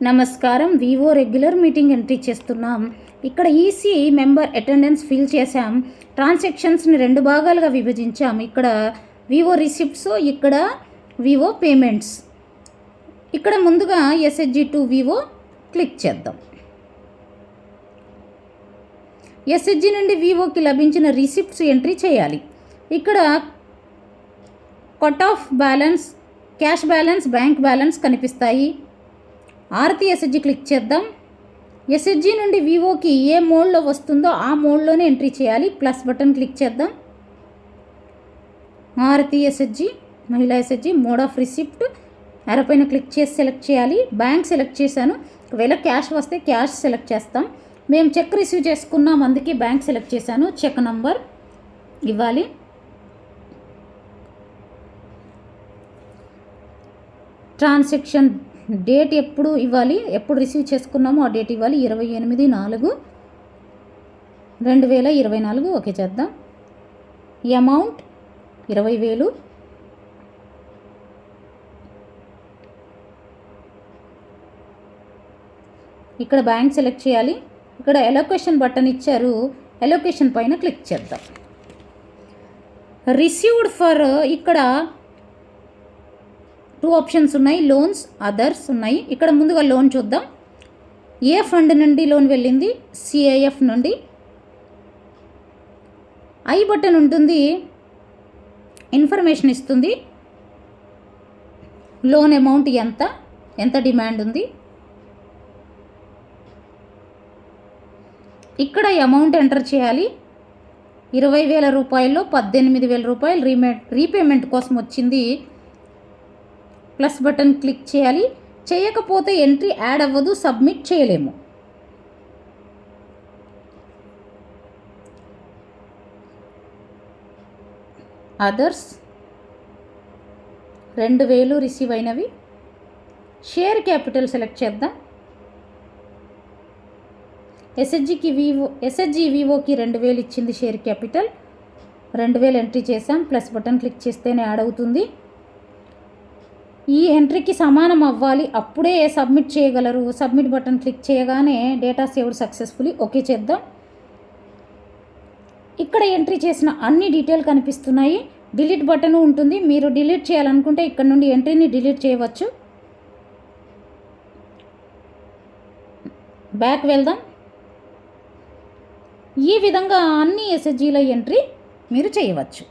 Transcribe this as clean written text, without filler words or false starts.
నమస్కారం. Vivo regular meeting entry చేస్తున్నాం. ఇక్కడ ఈసీ మెంబర్ అటెండెన్స్ ఫిల్ చేసాం. ట్రాన్సాక్షన్స్ని 2 భాగాలుగా విభజించాం. ఇక్కడ వివో రిసిప్ట్స్, ఇక్కడ వివో పేమెంట్స్. ఇక్కడ ముందుగా ఎస్హెచ్జి టు వివో క్లిక్ చేద్దాం. ఎస్హెచ్జి నుండి వివోకి లభించిన రిసిప్ట్స్ ఎంట్రీ చేయాలి. ఇక్కడ cut off balance, cash balance, bank balance కనిపిస్తాయి. ఆర్తి ఎస్హెచ్జి క్లిక్ చేద్దాం. ఎస్హెచ్జి నుండి వివోకి ఏ మోడ్లో వస్తుందో ఆ మోడ్లోనే ఎంట్రీ చేయాలి. ప్లస్ బటన్ క్లిక్ చేద్దాం. ఆర్తి ఎస్హెచ్జి, మహిళా ఎస్హెచ్జి, మోడ్ ఆఫ్ రిసిప్ట్ ఎరపైన క్లిక్ చేసి సెలెక్ట్ చేయాలి. బ్యాంక్ సెలెక్ట్ చేశాను. ఒకవేళ క్యాష్ వస్తే క్యాష్ సెలెక్ట్ చేస్తాం. మేము చెక్ రిసీవ్ చేసుకున్నాం, అందుకే బ్యాంక్ సెలెక్ట్ చేశాను. చెక్ నంబర్ ఇవ్వాలి. ట్రాన్సాక్షన్ డేట్ ఎప్పుడు ఇవ్వాలి, ఎప్పుడు రిసీవ్ చేసుకున్నామో ఆ డేట్ ఇవ్వాలి. 28/4/2024. ఓకే చేద్దాం. అమౌంట్ 20,000. ఇక్కడ బ్యాంక్ సెలెక్ట్ చేయాలి. ఇక్కడ ఎలొకేషన్ బటన్ ఇచ్చారు, ఎలొకేషన్ పైన క్లిక్ చేద్దాం. రిసీవ్డ్ ఫర్, ఇక్కడ 2 ఆప్షన్స్ ఉన్నాయి. లోన్స్, అదర్స్ ఉన్నాయి. ఇక్కడ ముందుగా లోన్ చూద్దాం. ఏ ఫండ్ నుండి లోన్ వెళ్ళింది? సిఐఎఫ్ నుండి. ఐ బటన్ ఉంటుంది, ఇన్ఫర్మేషన్ ఇస్తుంది. లోన్ అమౌంట్ ఎంత డిమాండ్ ఉంది. ఇక్కడ అమౌంట్ ఎంటర్ చేయాలి. 20,000 రూపాయల్లో 18,000 రూపాయలు రీపేమెంట్ కోసం వచ్చింది. ప్లస్ బటన్ క్లిక్ చేయాలి. చేయకపోతే ఎంట్రీ యాడ్ అవ్వదు, సబ్మిట్ చేయలేము. అదర్స్ 2,000 రిసీవ్ అయినవి. షేర్ క్యాపిటల్ సెలెక్ట్ చేద్దాం. ఎస్హెచ్జి వివోకి 2,000 ఇచ్చింది షేర్ క్యాపిటల్. 2,000 ఎంట్రీ చేసాం. ప్లస్ బటన్ క్లిక్ చేస్తేనే యాడ్ అవుతుంది. ఈ ఎంట్రీకి సమానం అవ్వాలి, అప్పుడే సబ్మిట్ చేయగలరు. సబ్మిట్ బటన్ క్లిక్ చేయగానే డేటా సేవ్డ్ సక్సెస్ఫుల్లీ. ఓకే చేద్దాం. ఇక్కడ ఎంట్రీ చేసిన అన్ని డీటెయిల్ కనిపిస్తున్నాయి. డిలీట్ బటన్ ఉంటుంది. మీరు డిలీట్ చేయాలనుకుంటే ఇక్కడ నుండి ఎంట్రీని డిలీట్ చేయవచ్చు. బ్యాక్ వెళ్దాం. ఈ విధంగా అన్ని ఎస్హెచ్జిల ఎంట్రీ మీరు చేయవచ్చు.